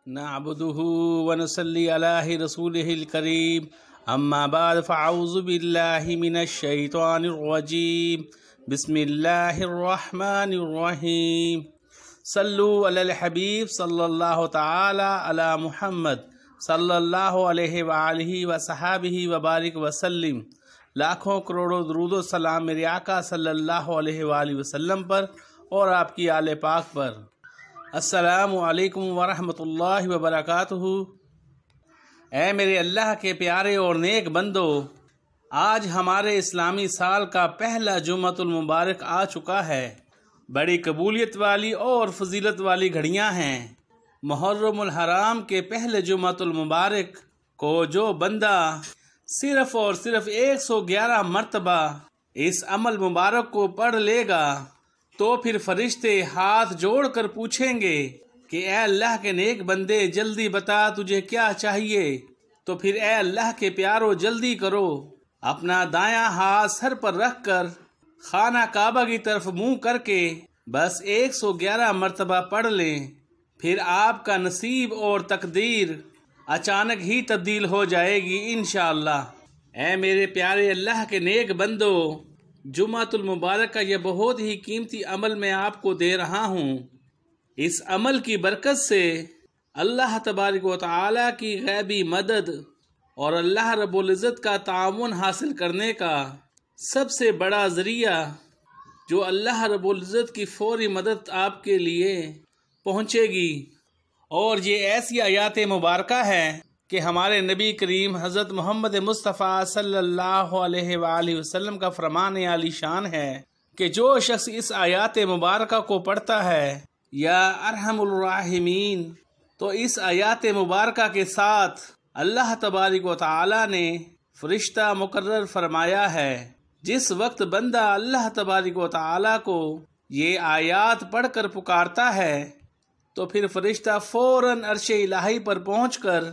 نعبده ونصلي على رسوله الكريم اما بعد فاعوذ بالله من الشيطان الرجيم بسم الله الرحمن الرحيم صلوا على الحبيب صلى الله تعالى على محمد صلی اللہ علیہ وآلہ وصحابہ وبارک وسلم۔ لاکھوں کروڑوں درود و سلام میرے آقا صلی اللہ علیہ وآلہ وسلم پر اور آپ کی آل پاک پر۔ السلام علیکم ورحمۃ اللہ وبرکاتہ۔ اے میرے اللہ کے پیارے اور نیک بندو، آج ہمارے اسلامی سال کا پہلا جمعۃ المبارک آ چکا ہے۔ بڑی قبولیت والی اور فضیلت والی گھڑیاں ہیں۔ محرم الحرام کے پہلے جمعۃ المبارک کو جو بندہ صرف اور صرف 111 مرتبہ اس عمل مبارک کو پڑھ لے گا تو پھر فرشتے ہاتھ جوڑ کر پوچھیں گے کہ اے اللہ کے نیک بندے، جلدی بتا تجھے کیا چاہیے۔ تو پھر اے اللہ کے پیارو جلدی کرو، اپنا دایاں ہاتھ سر پر رکھ کر خانہ کعبہ کی طرف منہ کر کے بس 111 مرتبہ پڑھ لیں، پھر آپ کا نصیب اور تقدیر اچانک ہی تبدیل ہو جائے گی انشاءاللہ۔ اے میرے پیارے اللہ کے نیک بندو، جمعۃ المبارک کا یہ بہت ہی قیمتی عمل میں آپ کو دے رہا ہوں۔ اس عمل کی برکت سے اللہ تبارک و تعالی کی غیبی مدد اور اللہ رب العزت کا تعاون حاصل کرنے کا سب سے بڑا ذریعہ جو اللہ رب العزت کی فوری مدد آپ کے لیے پہنچے گی۔ اور یہ ایسی آیات مبارکہ ہے کہ ہمارے نبی کریم حضرت محمد مصطفیٰ صلی اللہ علیہ وآلہ وسلم کا فرمان عالی شان ہے کہ جو شخص اس آیات مبارکہ کو پڑھتا ہے یا ارحم الراحمین، تو اس آیات مبارکہ کے ساتھ اللہ تبارک و تعالی نے فرشتہ مقرر فرمایا ہے۔ جس وقت بندہ اللہ تبارک و تعالی کو یہ آیات پڑھ کر پکارتا ہے تو پھر فرشتہ فوراً عرش الہی پر پہنچ کر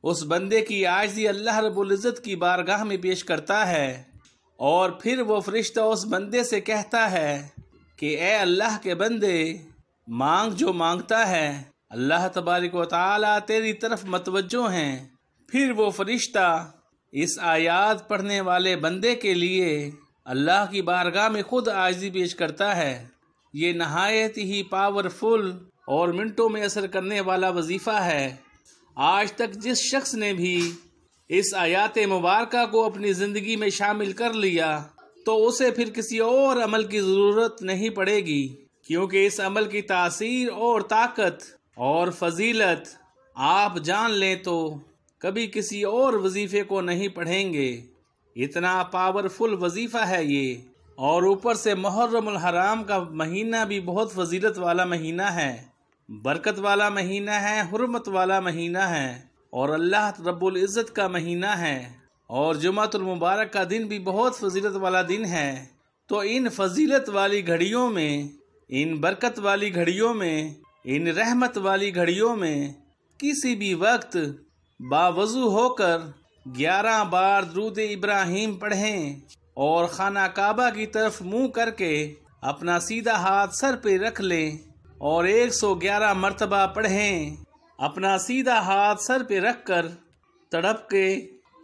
اس بندے کی عاجزی اللہ رب العزت کی بارگاہ میں پیش کرتا ہے، اور پھر وہ فرشتہ اس بندے سے کہتا ہے کہ اے اللہ کے بندے، مانگ جو مانگتا ہے اللہ تبارک و تعالی تیری طرف متوجہ ہیں۔ پھر وہ فرشتہ اس آیات پڑھنے والے بندے کے لیے اللہ کی بارگاہ میں خود عاجزی پیش کرتا ہے۔ یہ نہایت ہی پاورفل اور منٹوں میں اثر کرنے والا وظیفہ ہے۔ آج تک جس شخص نے بھی اس آیات مبارکہ کو اپنی زندگی میں شامل کر لیا تو اسے پھر کسی اور عمل کی ضرورت نہیں پڑے گی، کیونکہ اس عمل کی تاثیر اور طاقت اور فضیلت آپ جان لیں تو کبھی کسی اور وظیفے کو نہیں پڑھیں گے۔ اتنا پاورفل وظیفہ ہے یہ، اور اوپر سے محرم الحرام کا مہینہ بھی بہت فضیلت والا مہینہ ہے، برکت والا مہینہ ہے، حرمت والا مہینہ ہے، اور اللہ رب العزت کا مہینہ ہے، اور جمعۃ المبارک کا دن بھی بہت فضیلت والا دن ہے۔ تو ان فضیلت والی گھڑیوں میں، ان برکت والی گھڑیوں میں، ان رحمت والی گھڑیوں میں کسی بھی وقت باوضو ہو کر 11 بار درود ابراہیم پڑھیں اور خانہ کعبہ کی طرف منہ کر کے اپنا سیدھا ہاتھ سر پہ رکھ لیں اور 111 مرتبہ پڑھیں۔ اپنا سیدھا ہاتھ سر پہ رکھ کر تڑپ کے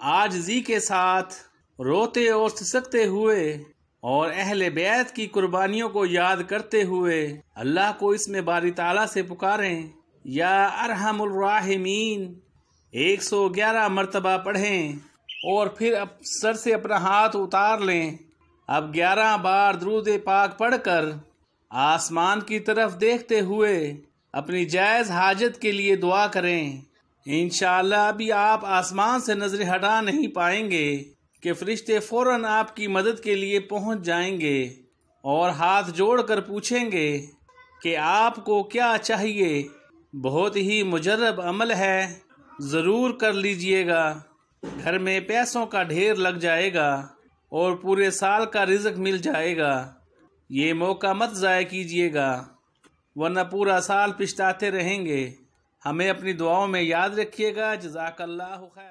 عاجزی کے ساتھ روتے اور سسکتے ہوئے اور اہل بیت کی قربانیوں کو یاد کرتے ہوئے اللہ کو اس میں باری تعالیٰ سے پکاریں، یا ارحم الراحمین 111 مرتبہ پڑھیں، اور پھر سر سے اپنا ہاتھ اتار لیں۔ اب 11 بار درود پاک پڑھ کر آسمان کی طرف دیکھتے ہوئے اپنی جائز حاجت کے لیے دعا کریں۔ انشاءاللہ ابھی آپ آسمان سے نظر ہٹا نہیں پائیں گے کہ فرشتے فوراً آپ کی مدد کے لیے پہنچ جائیں گے اور ہاتھ جوڑ کر پوچھیں گے کہ آپ کو کیا چاہیے۔ بہت ہی مجرب عمل ہے، ضرور کر لیجئے گا، گھر میں پیسوں کا ڈھیر لگ جائے گا اور پورے سال کا رزق مل جائے گا۔ یہ موقع مت ضائع کیجئے گا، ورنہ پورا سال پچھتاتے رہیں گے۔ ہمیں اپنی دعاؤں میں یاد رکھیے گا۔ جزاک اللہ خیر۔